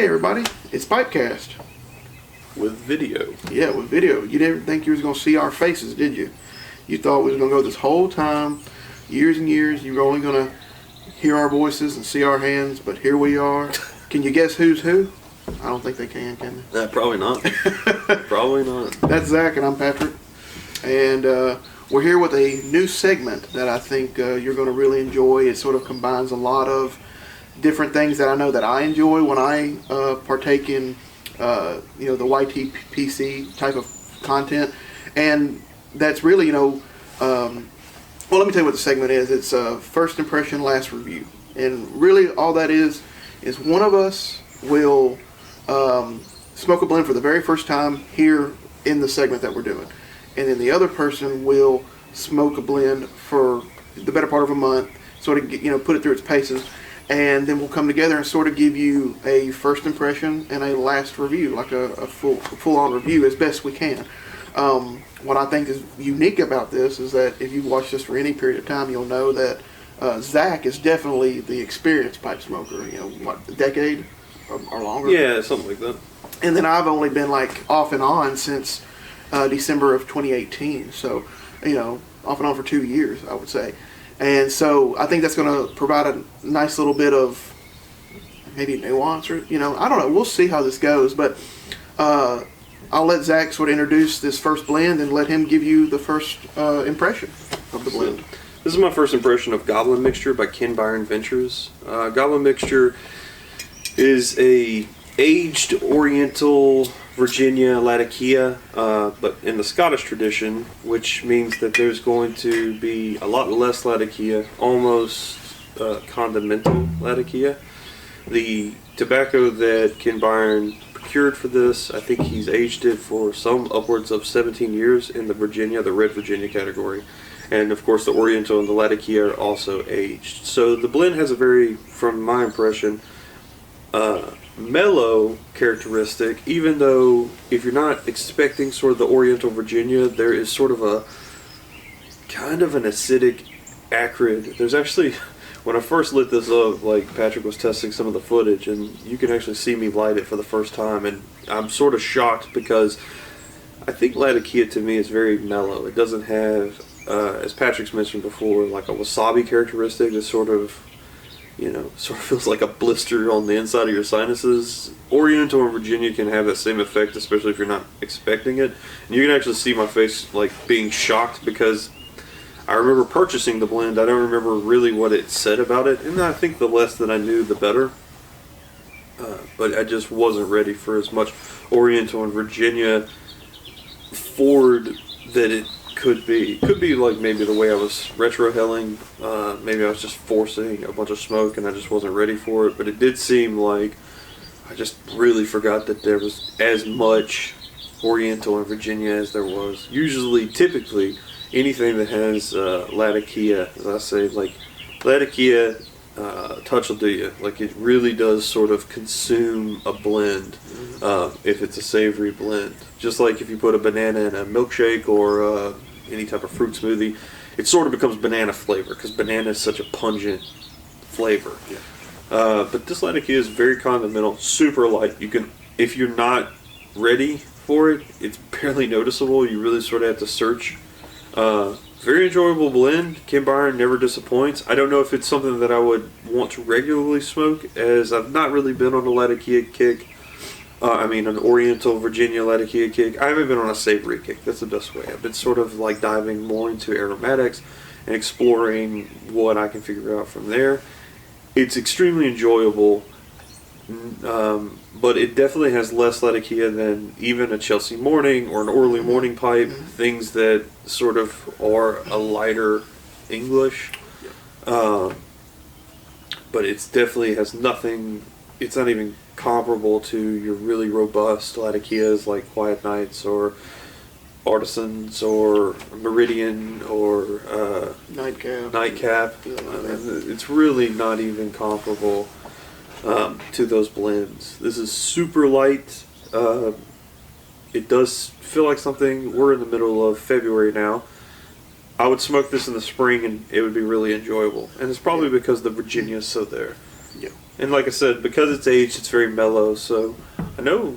Hey everybody, it's PipeCast. With video. Yeah, with video. You didn't think you was going to see our faces, did you? You thought we was going to go this whole time, years and years, you were only going to hear our voices and see our hands, but here we are. Can you guess who's who? I don't think they can they? Probably not. Probably not. That's Zach and I'm Patrick. And we're here with a new segment that I think you're going to really enjoy. It sort of combines a lot of different things that I know that I enjoy when I partake in the YTPC type of content, and that's really well, let me tell you what the segment is. It's first impression, last review, and really all that is one of us will smoke a blend for the very first time here in the segment that we're doing, and then the other person will smoke a blend for the better part of a month, sort of put it through its paces. And then we'll come together and sort of give you a first impression and a last review, like a full-on review as best we can. What I think is unique about this is that if you've watched this for any period of time, you'll know that Zach is definitely the experienced pipe smoker. A decade or longer? Yeah, something like that. And then I've only been off and on since December of 2018. So, off and on for 2 years, I would say. And so I think that's going to provide a nice little bit of maybe nuance, or I don't know. We'll see how this goes, but I'll let Zach sort of introduce this first blend and let him give you the first impression of the blend. This is my first impression of Goblin Mixture by Byron Ventures. Goblin Mixture is a aged Oriental Virginia Latakia, but in the Scottish tradition, which means that there's going to be a lot less Latakia, almost condimental Latakia. The tobacco that Byron procured for this, I think he's aged it for some upwards of 17 years in the Red Virginia category. And of course the Oriental and the Latakia are also aged. So the blend has a very, from my impression, mellow characteristic, even though if you're not expecting sort of the Oriental Virginia, there is sort of a kind of an acidic, acrid. There's actually, when I first lit this up, Patrick was testing some of the footage, and you can actually see me light it for the first time, and I'm sort of shocked because I think Latakia to me is very mellow. It doesn't have, as Patrick's mentioned before, like a wasabi characteristic that sort of feels like a blister on the inside of your sinuses. Oriental and Virginia can have that same effect, especially if you're not expecting it. And you can actually see my face being shocked because I remember purchasing the blend. I don't remember really what it said about it, and I think the less that I knew, the better. But I just wasn't ready for as much Oriental and Virginia forward that it could be. Could be maybe the way I was retrohelling. Maybe I was just forcing a bunch of smoke and I just wasn't ready for it. But it did seem like I just really forgot that there was as much Oriental and Virginia as there was. Typically, anything that has Latakia, as I say, Latakia, touch will do you. It really does sort of consume a blend if it's a savory blend. Just like if you put a banana in a milkshake or any type of fruit smoothie, it sort of becomes banana flavor because banana is such a pungent flavor. Yeah. But this Latakia is very condimental, super light. You can, if you're not ready for it, it's barely noticeable. You really sort of have to search. Very enjoyable blend. Byron never disappoints. I don't know if it's something that I would want to regularly smoke, as I've not really been on a Latakia kick. An Oriental Virginia Latakia kick. I haven't been on a savory kick. That's the best way. I've been sort of diving more into aromatics and exploring what I can figure out from there. It's extremely enjoyable, but it definitely has less Latakia than even a Chelsea Morning or an Early Morning Pipe, things that sort of are a lighter English. But it definitely has nothing, it's not even comparable to your really robust Latakias like Quiet Nights or Artisans or Meridian or Nightcap. It's really not even comparable to those blends. This is super light. It does feel like something. We're in the middle of February now. I would smoke this in the spring and it would be really enjoyable. And it's probably because the Virginia is so there. Yeah. And like I said, because it's aged, it's very mellow. So I know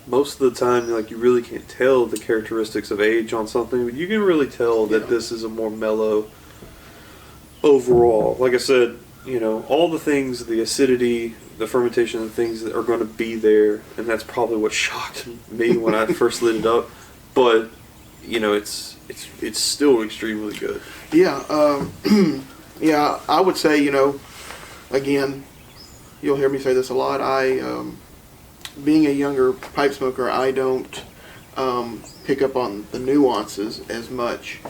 most of the time, like, you really can't tell the characteristics of age on something, but you can really tell that this is a more mellow overall. Like I said, all the things, the acidity, the fermentation, the things that are going to be there, and that's probably what shocked me when I first lit it up. But it's still extremely good. Yeah, yeah. I would say, again, you'll hear me say this a lot. Being a younger pipe smoker, I don't pick up on the nuances as much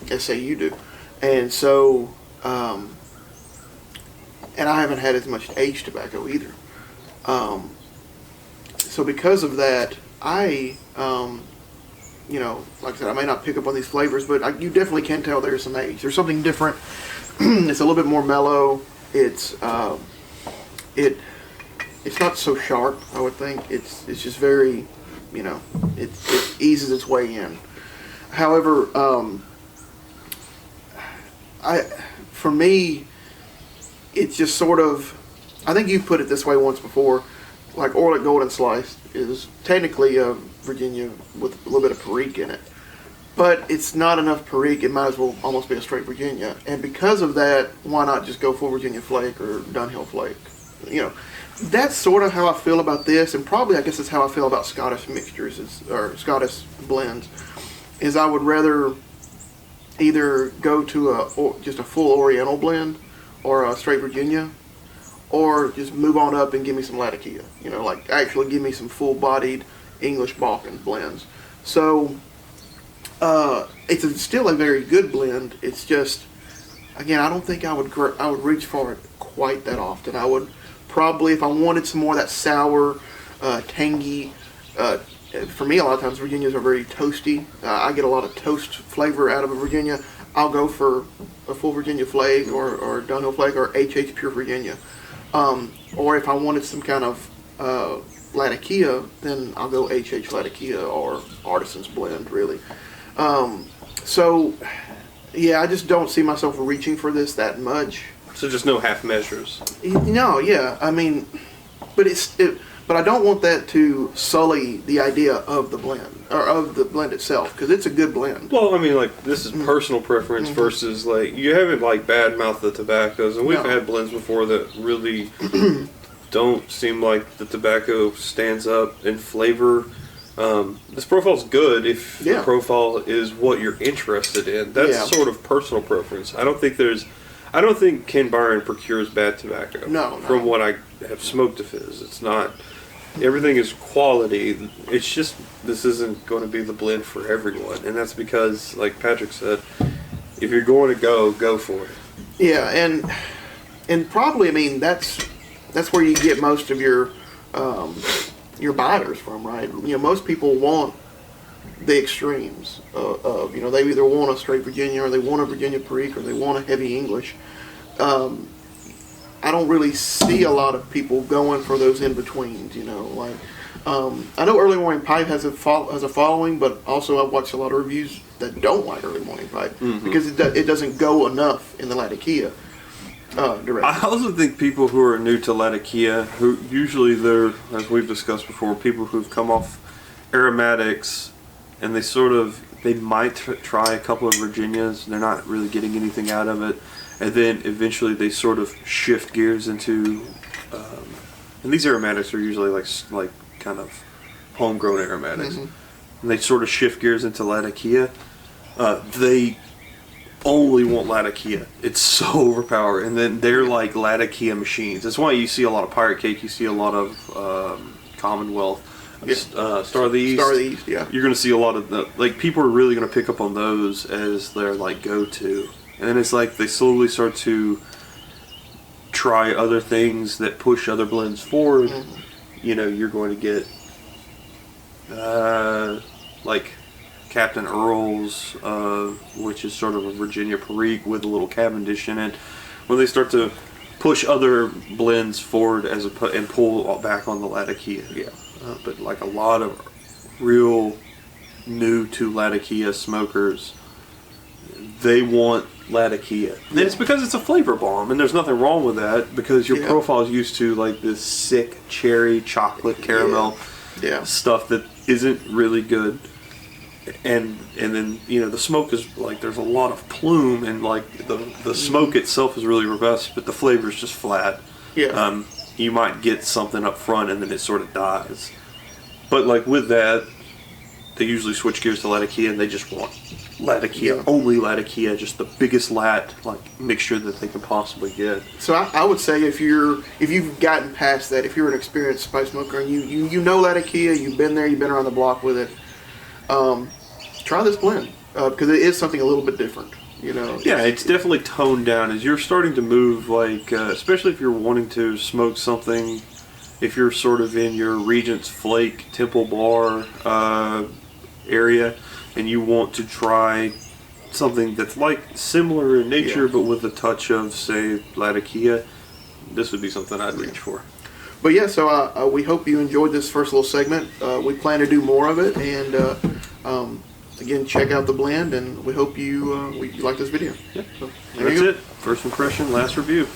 as say you do, and so and I haven't had as much aged tobacco either. So because of that, I like I said, I may not pick up on these flavors, but you definitely can tell there's some age. There's something different. It's a little bit more mellow. It's not so sharp, I would think. It's just very, it eases its way in. However, for me, it's just sort of, I think you put it this way once before, like Orlick Golden Slice is technically a Virginia with a little bit of Perique in it. But it's not enough Perique, it might as well almost be a straight Virginia. And because of that, why not just go full Virginia Flake or Dunhill Flake? That's sort of how I feel about this, and probably I guess it's how I feel about Scottish mixtures or Scottish blends. Is I would rather either go to just a full Oriental blend or a straight Virginia, or just move on up and give me some Latakia. Like actually give me some full-bodied English Balkan blends. So it's still a very good blend. It's just, again, I don't think I would reach for it quite that often. I would probably, if I wanted some more of that sour, tangy, for me a lot of times Virginias are very toasty. I get a lot of toast flavor out of a Virginia. I'll go for a full Virginia Flake or Dunhill Flake or HH Pure Virginia. Or if I wanted some kind of Latakia, then I'll go HH Latakia or Artisan's Blend, really. So, yeah, I just don't see myself reaching for this that much. So just no half measures. No, yeah, I mean, but but I don't want that to sully the idea of the blend or of the blend itself, because it's a good blend. Well, I mean, like, this is personal preference versus, like, you haven't, like, bad-mouthed the tobaccos, and we've had blends before that really don't seem like the tobacco stands up in flavor. This profile's good if the profile is what you're interested in. That's sort of personal preference. I don't think Ken Byron procures bad tobacco. No. From what I have smoked of his. It's not. Everything is quality. It's just, this isn't going to be the blend for everyone. And that's because, like Patrick said, if you're going to go for it. Yeah, and probably, I mean, that's where you get most of your biters from, right? Most people want the extremes of they either want a straight Virginia or they want a Virginia Perique or they want a heavy English. I don't really see a lot of people going for those in betweens. I know Early Morning Pipe has a following, but also I've watched a lot of reviews that don't like Early Morning Pipe because it doesn't go enough in the Latakia direction. I also think people who are new to Latakia, who usually they're, as we've discussed before, people who've come off aromatics and they might try a couple of Virginias, they're not really getting anything out of it, and then eventually they sort of shift gears into, and these aromatics are usually like kind of homegrown aromatics, and they sort of shift gears into Latakia. They only want Latakia. It's so overpowering, and then they're like Latakia machines. That's why you see a lot of Pirate Cake, you see a lot of Commonwealth. Star of the East. Yeah. You're going to see a lot of people are really going to pick up on those as their go-to. And then it's like they slowly start to try other things that push other blends forward. You're going to get like Captain Earl's, which is sort of a Virginia Perique with a little Cavendish in it. When they start to push other blends forward and pull back on the Latakia. Yeah. But like a lot of real new to Latakia smokers, they want Latakia. And it's because it's a flavor bomb, and there's nothing wrong with that because your profile is used to like this sick cherry, chocolate, caramel stuff that isn't really good. And then the smoke is like there's a lot of plume, and like the smoke itself is really robust, but the flavor is just flat. Yeah. You might get something up front, and then it sort of dies. But like with that, they usually switch gears to Latakia, and they just want Latakia, only Latakia, just the biggest lat like mixture that they can possibly get. So I would say if you've gotten past that, if you're an experienced pipe smoker and you know Latakia, you've been there, you've been around the block with it, try this blend because it is something a little bit different. Yeah, it's definitely toned down as you're starting to move, like, especially if you're wanting to smoke something, if you're sort of in your Regent's Flake, Temple Bar area, and you want to try something that's like similar in nature, but with a touch of, say, Latakia, this would be something I'd reach for. But yeah, so we hope you enjoyed this first little segment. We plan to do more of it, and again, check out the blend, and we hope you like this video. Yeah. So, that's it. First impression, last review.